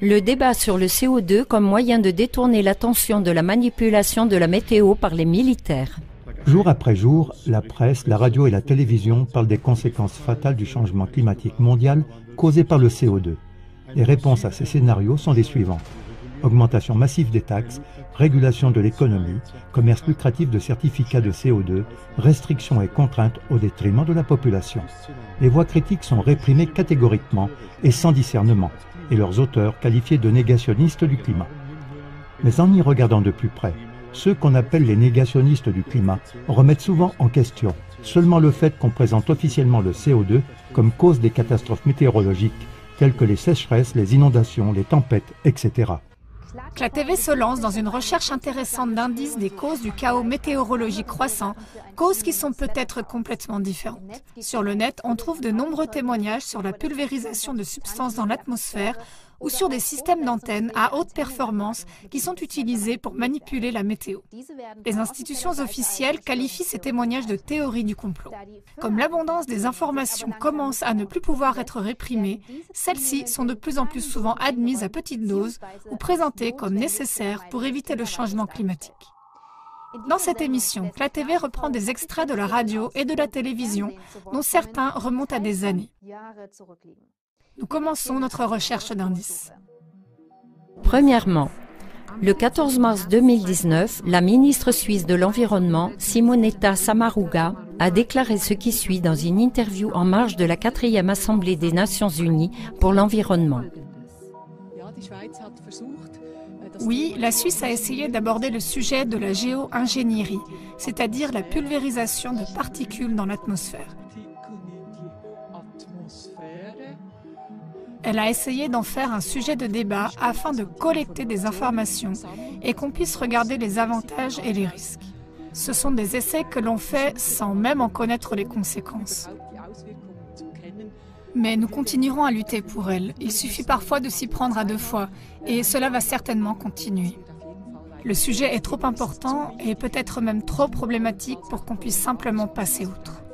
Le débat sur le CO2 comme moyen de détourner l'attention de la manipulation de la météo par les militaires. Jour après jour, la presse, la radio et la télévision parlent des conséquences fatales du changement climatique mondial causé par le CO2. Les réponses à ces scénarios sont les suivantes. Augmentation massive des taxes, régulation de l'économie, commerce lucratif de certificats de CO2, restrictions et contraintes au détriment de la population. Les voix critiques sont réprimées catégoriquement et sans discernement, et leurs auteurs qualifiés de négationnistes du climat. Mais en y regardant de plus près, ceux qu'on appelle les négationnistes du climat remettent souvent en question seulement le fait qu'on présente officiellement le CO2 comme cause des catastrophes météorologiques telles que les sécheresses, les inondations, les tempêtes, etc. CLATV se lance dans une recherche intéressante d'indices des causes du chaos météorologique croissant, causes qui sont peut-être complètement différentes. Sur le net, on trouve de nombreux témoignages sur la pulvérisation de substances dans l'atmosphère ou sur des systèmes d'antennes à haute performance qui sont utilisés pour manipuler la météo. Les institutions officielles qualifient ces témoignages de théorie du complot. Comme l'abondance des informations commence à ne plus pouvoir être réprimée, celles-ci sont de plus en plus souvent admises à petite dose ou présentées comme nécessaires pour éviter le changement climatique. Dans cette émission, CLATV reprend des extraits de la radio et de la télévision, dont certains remontent à des années. Nous commençons notre recherche d'indices. Premièrement, le 14 mars 2019, la ministre suisse de l'Environnement, Simonetta Sommaruga, a déclaré ce qui suit dans une interview en marge de la 4e Assemblée des Nations Unies pour l'environnement. Oui, la Suisse a essayé d'aborder le sujet de la géo-ingénierie, c'est-à-dire la pulvérisation de particules dans l'atmosphère. Elle a essayé d'en faire un sujet de débat afin de collecter des informations et qu'on puisse regarder les avantages et les risques. Ce sont des essais que l'on fait sans même en connaître les conséquences. Mais nous continuerons à lutter pour elle. Il suffit parfois de s'y prendre à deux fois et cela va certainement continuer. Le sujet est trop important et peut-être même trop problématique pour qu'on puisse simplement passer outre.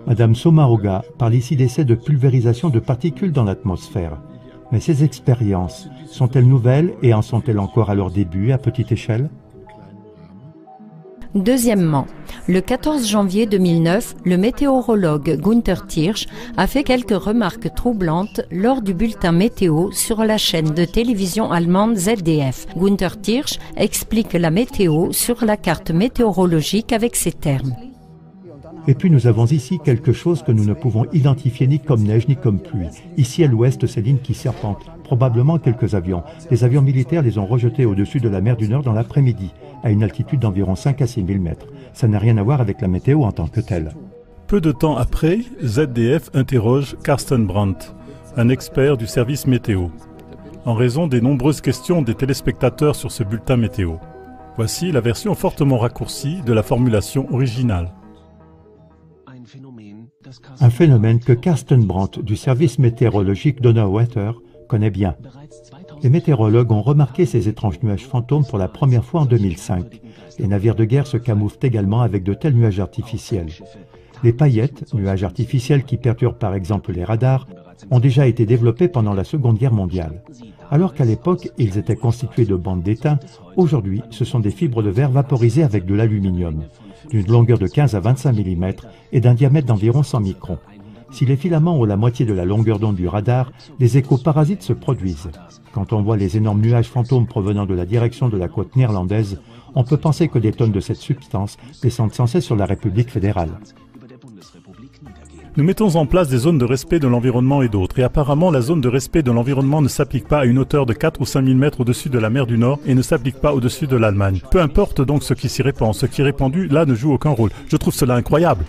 Madame Sommaruga parle ici d'essais de pulvérisation de particules dans l'atmosphère. Mais ces expériences sont-elles nouvelles et en sont-elles encore à leur début à petite échelle? Deuxièmement, le 14 janvier 2009, le météorologue Günther Tirsch a fait quelques remarques troublantes lors du bulletin météo sur la chaîne de télévision allemande ZDF. Günther Tirsch explique la météo sur la carte météorologique avec ces termes. Et puis nous avons ici quelque chose que nous ne pouvons identifier ni comme neige ni comme pluie. Ici à l'ouest, ces lignes qui serpentent, probablement quelques avions. Les avions militaires les ont rejetés au-dessus de la mer du Nord dans l'après-midi, à une altitude d'environ 5 à 6 000 mètres. Ça n'a rien à voir avec la météo en tant que telle. Peu de temps après, ZDF interroge Carsten Brandt, un expert du service météo, en raison des nombreuses questions des téléspectateurs sur ce bulletin météo. Voici la version fortement raccourcie de la formulation originale. Un phénomène que Carsten Brandt du service météorologique Donauwetter connaît bien. Les météorologues ont remarqué ces étranges nuages fantômes pour la première fois en 2005. Les navires de guerre se camouflent également avec de tels nuages artificiels. Les paillettes, nuages artificiels qui perturbent par exemple les radars, ont déjà été développés pendant la Seconde Guerre mondiale. Alors qu'à l'époque, ils étaient constitués de bandes d'étain, aujourd'hui, ce sont des fibres de verre vaporisées avec de l'aluminium, d'une longueur de 15 à 25 mm et d'un diamètre d'environ 100 microns. Si les filaments ont la moitié de la longueur d'onde du radar, les échos parasites se produisent. Quand on voit les énormes nuages fantômes provenant de la direction de la côte néerlandaise, on peut penser que des tonnes de cette substance descendent sans cesse sur la République fédérale. Nous mettons en place des zones de respect de l'environnement et d'autres, et apparemment la zone de respect de l'environnement ne s'applique pas à une hauteur de 4 ou 5 000 mètres au-dessus de la mer du Nord et ne s'applique pas au-dessus de l'Allemagne. Peu importe donc ce qui s'y répand, ce qui est répandu là ne joue aucun rôle. Je trouve cela incroyable.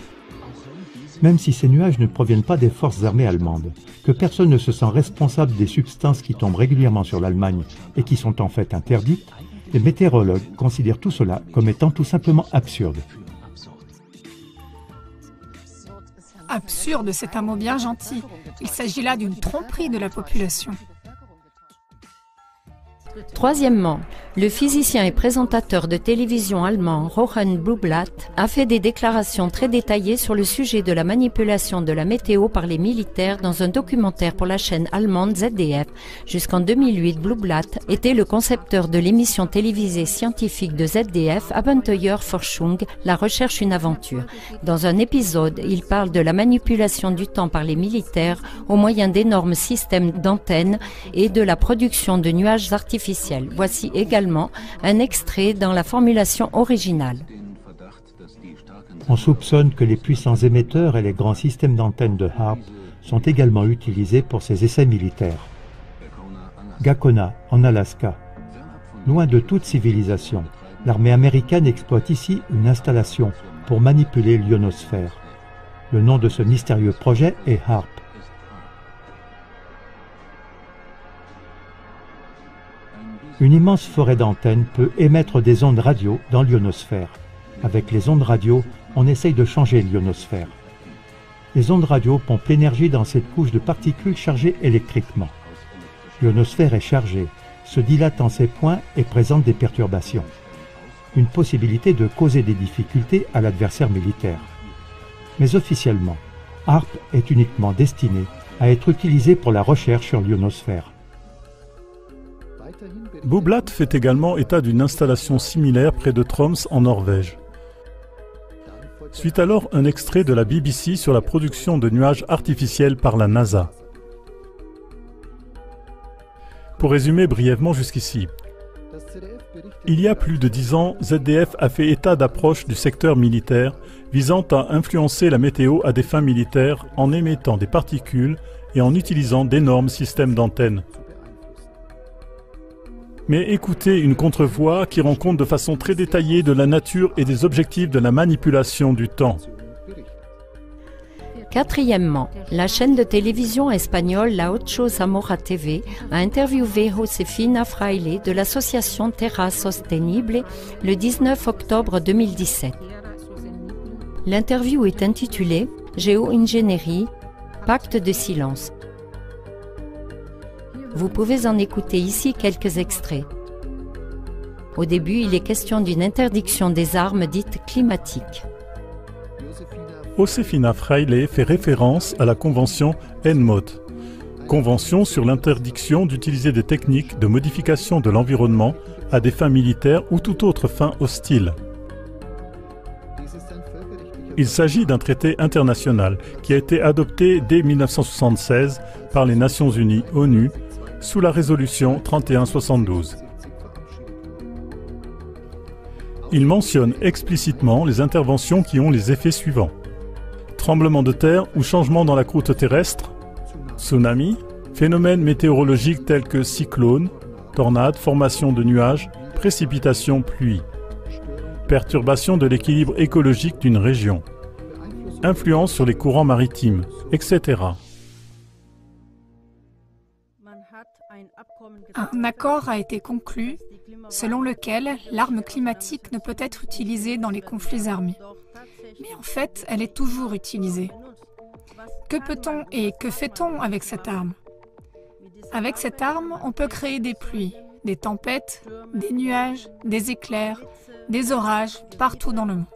Même si ces nuages ne proviennent pas des forces armées allemandes, que personne ne se sent responsable des substances qui tombent régulièrement sur l'Allemagne et qui sont en fait interdites, les météorologues considèrent tout cela comme étant tout simplement absurde. Absurde, c'est un mot bien gentil. Il s'agit là d'une tromperie de la population. Troisièmement, Le physicien et présentateur de télévision allemand Rohan Blublatt a fait des déclarations très détaillées sur le sujet de la manipulation de la météo par les militaires dans un documentaire pour la chaîne allemande ZDF. Jusqu'en 2008, Blublatt était le concepteur de l'émission télévisée scientifique de ZDF Abenteuerforschung, la recherche une aventure. Dans un épisode, il parle de la manipulation du temps par les militaires au moyen d'énormes systèmes d'antennes et de la production de nuages artificiels. Voici également un extrait dans la formulation originale. On soupçonne que les puissants émetteurs et les grands systèmes d'antennes de HAARP sont également utilisés pour ces essais militaires. Gakona, en Alaska. Loin de toute civilisation, l'armée américaine exploite ici une installation pour manipuler l'ionosphère. Le nom de ce mystérieux projet est HAARP. Une immense forêt d'antennes peut émettre des ondes radio dans l'ionosphère. Avec les ondes radio, on essaye de changer l'ionosphère. Les ondes radio pompent l'énergie dans cette couche de particules chargées électriquement. L'ionosphère est chargée, se dilate en ses points et présente des perturbations. Une possibilité de causer des difficultés à l'adversaire militaire. Mais officiellement, HAARP est uniquement destiné à être utilisé pour la recherche sur l'ionosphère. Blublatt fait également état d'une installation similaire près de Troms en Norvège. Suit alors un extrait de la BBC sur la production de nuages artificiels par la NASA. Pour résumer brièvement jusqu'ici, il y a plus de 10 ans, ZDF a fait état d'approches du secteur militaire visant à influencer la météo à des fins militaires en émettant des particules et en utilisant d'énormes systèmes d'antennes. Mais écoutez une contrevoix qui rend compte de façon très détaillée de la nature et des objectifs de la manipulation du temps. Quatrièmement, la chaîne de télévision espagnole La Ocho Zamora TV a interviewé Josefina Fraile de l'association Terra Sostenible le 19 octobre 2017. L'interview est intitulée « Géo-ingénierie, pacte de silence ». Vous pouvez en écouter ici quelques extraits. Au début, il est question d'une interdiction des armes dites climatiques. Josefina Fraile fait référence à la convention ENMOD, convention sur l'interdiction d'utiliser des techniques de modification de l'environnement à des fins militaires ou toute autre fin hostile. Il s'agit d'un traité international qui a été adopté dès 1976 par les Nations Unies, ONU, sous la résolution 3172. Il mentionne explicitement les interventions qui ont les effets suivants. Tremblement de terre ou changement dans la croûte terrestre, tsunami, phénomènes météorologiques tels que cyclones, tornades, formation de nuages, précipitations, pluie, perturbation de l'équilibre écologique d'une région, influence sur les courants maritimes, etc. Un accord a été conclu selon lequel l'arme climatique ne peut être utilisée dans les conflits armés. Mais en fait, elle est toujours utilisée. Que peut-on et que fait-on avec cette arme? Avec cette arme, on peut créer des pluies, des tempêtes, des nuages, des éclairs, des orages partout dans le monde.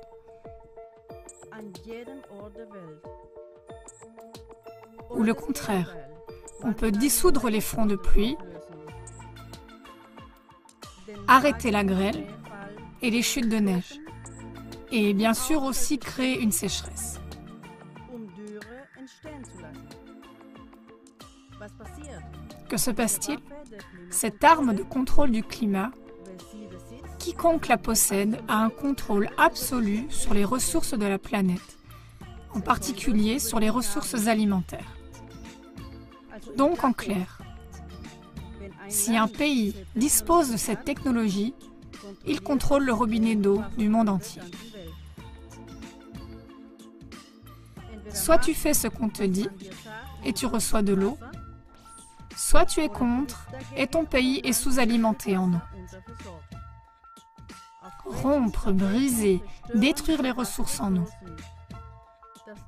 Ou le contraire, on peut dissoudre les fronts de pluie, arrêter la grêle et les chutes de neige. Et bien sûr aussi créer une sécheresse. Que se passe-t-il? Cette arme de contrôle du climat, quiconque la possède a un contrôle absolu sur les ressources de la planète, en particulier sur les ressources alimentaires. Donc en clair, si un pays dispose de cette technologie, il contrôle le robinet d'eau du monde entier. Soit tu fais ce qu'on te dit et tu reçois de l'eau, soit tu es contre et ton pays est sous-alimenté en eau. Rompre, briser, détruire les ressources en eau.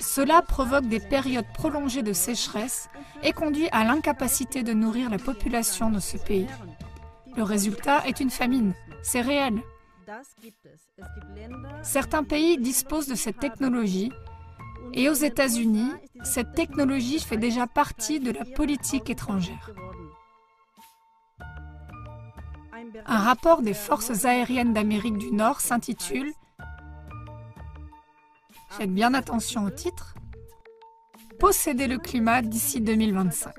Cela provoque des périodes prolongées de sécheresse et conduit à l'incapacité de nourrir la population de ce pays. Le résultat est une famine. C'est réel. Certains pays disposent de cette technologie et aux États-Unis, cette technologie fait déjà partie de la politique étrangère. Un rapport des forces aériennes d'Amérique du Nord s'intitule « Faites bien attention au titre »« Posséder le climat d'ici 2025 ».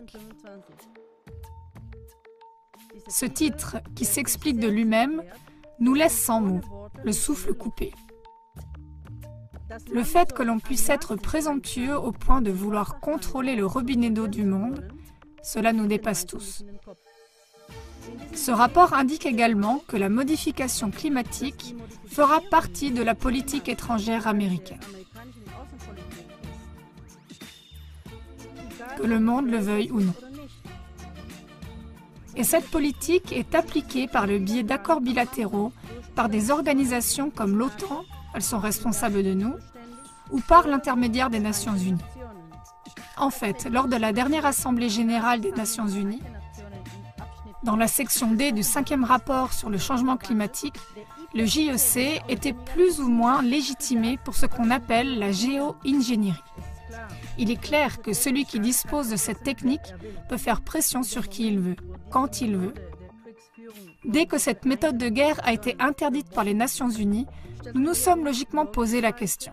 Ce titre, qui s'explique de lui-même, nous laisse sans mots, le souffle coupé. Le fait que l'on puisse être présomptueux au point de vouloir contrôler le robinet d'eau du monde, cela nous dépasse tous. Ce rapport indique également que la modification climatique fera partie de la politique étrangère américaine. Que le monde le veuille ou non. Et cette politique est appliquée par le biais d'accords bilatéraux par des organisations comme l'OTAN, elles sont responsables de nous, ou par l'intermédiaire des Nations Unies. En fait, lors de la dernière Assemblée générale des Nations Unies, dans la section D du 5e rapport sur le changement climatique, le JEC était plus ou moins légitimé pour ce qu'on appelle la géo-ingénierie. Il est clair que celui qui dispose de cette technique peut faire pression sur qui il veut, quand il veut. Dès que cette méthode de guerre a été interdite par les Nations Unies, nous nous sommes logiquement posé la question.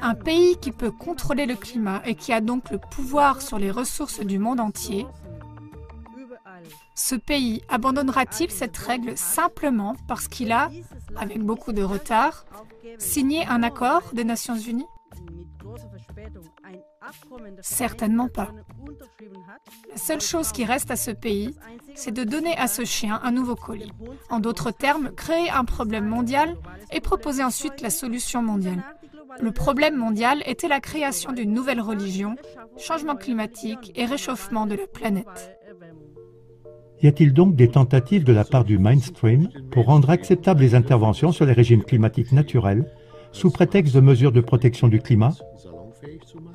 Un pays qui peut contrôler le climat et qui a donc le pouvoir sur les ressources du monde entier, ce pays abandonnera-t-il cette règle simplement parce qu'il a, avec beaucoup de retard, signé un accord des Nations Unies? Certainement pas. La seule chose qui reste à ce pays, c'est de donner à ce chien un nouveau colis. En d'autres termes, créer un problème mondial et proposer ensuite la solution mondiale. Le problème mondial était la création d'une nouvelle religion, changement climatique et réchauffement de la planète. Y a-t-il donc des tentatives de la part du mainstream pour rendre acceptables les interventions sur les régimes climatiques naturels sous prétexte de mesures de protection du climat?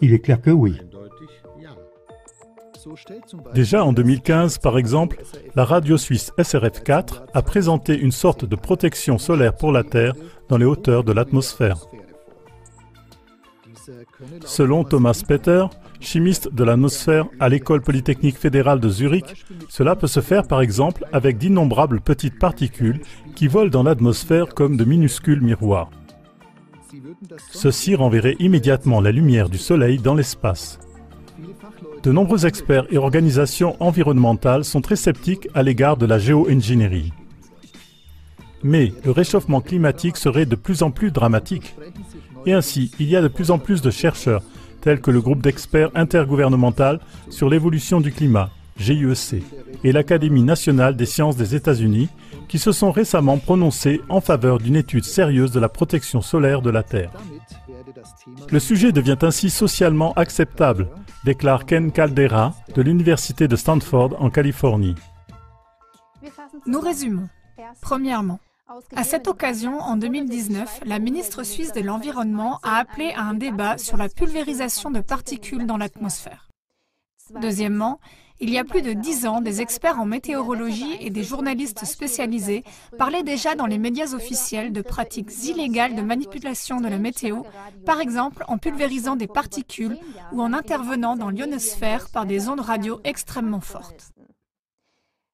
Il est clair que oui. Déjà en 2015, par exemple, la radio suisse SRF 4 a présenté une sorte de protection solaire pour la Terre dans les hauteurs de l'atmosphère. Selon Thomas Peter, chimiste de la nosphère à l'École polytechnique fédérale de Zurich, cela peut se faire par exemple avec d'innombrables petites particules qui volent dans l'atmosphère comme de minuscules miroirs. Ceci renverrait immédiatement la lumière du Soleil dans l'espace. De nombreux experts et organisations environnementales sont très sceptiques à l'égard de la géo-ingénierie. Mais le réchauffement climatique serait de plus en plus dramatique. Et ainsi, il y a de plus en plus de chercheurs, tels que le groupe d'experts intergouvernemental sur l'évolution du climat, GIEC, et l'Académie nationale des sciences des États-Unis, qui se sont récemment prononcés en faveur d'une étude sérieuse de la protection solaire de la Terre. Le sujet devient ainsi socialement acceptable, déclare Ken Caldeira de l'Université de Stanford en Californie. Nous résumons. Premièrement, à cette occasion, en 2019, la ministre suisse de l'Environnement a appelé à un débat sur la pulvérisation de particules dans l'atmosphère. Deuxièmement, il y a plus de 10 ans, des experts en météorologie et des journalistes spécialisés parlaient déjà dans les médias officiels de pratiques illégales de manipulation de la météo, par exemple en pulvérisant des particules ou en intervenant dans l'ionosphère par des ondes radio extrêmement fortes.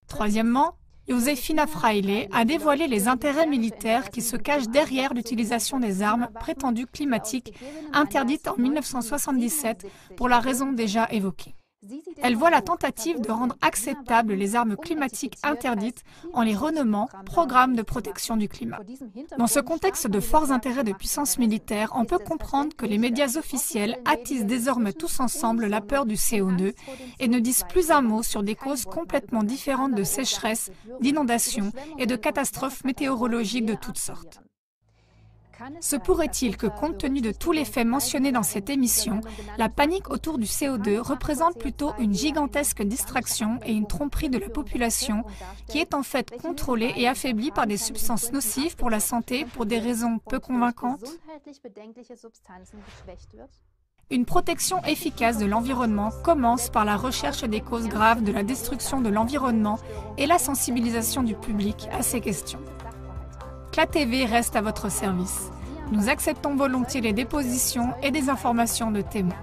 Troisièmement, Josefina Freile a dévoilé les intérêts militaires qui se cachent derrière l'utilisation des armes prétendues climatiques interdites en 1977 pour la raison déjà évoquée. Elle voit la tentative de rendre acceptables les armes climatiques interdites en les renommant programmes de protection du climat. Dans ce contexte de forts intérêts de puissance militaire, on peut comprendre que les médias officiels attisent désormais tous ensemble la peur du CO2 et ne disent plus un mot sur des causes complètement différentes de sécheresse, d'inondations et de catastrophes météorologiques de toutes sortes. Se pourrait-il que, compte tenu de tous les faits mentionnés dans cette émission, la panique autour du CO2 représente plutôt une gigantesque distraction et une tromperie de la population qui est en fait contrôlée et affaiblie par des substances nocives pour la santé pour des raisons peu convaincantes? Une protection efficace de l'environnement commence par la recherche des causes graves de la destruction de l'environnement et la sensibilisation du public à ces questions. CLA TV reste à votre service. Nous acceptons volontiers les dépositions et des informations de témoins.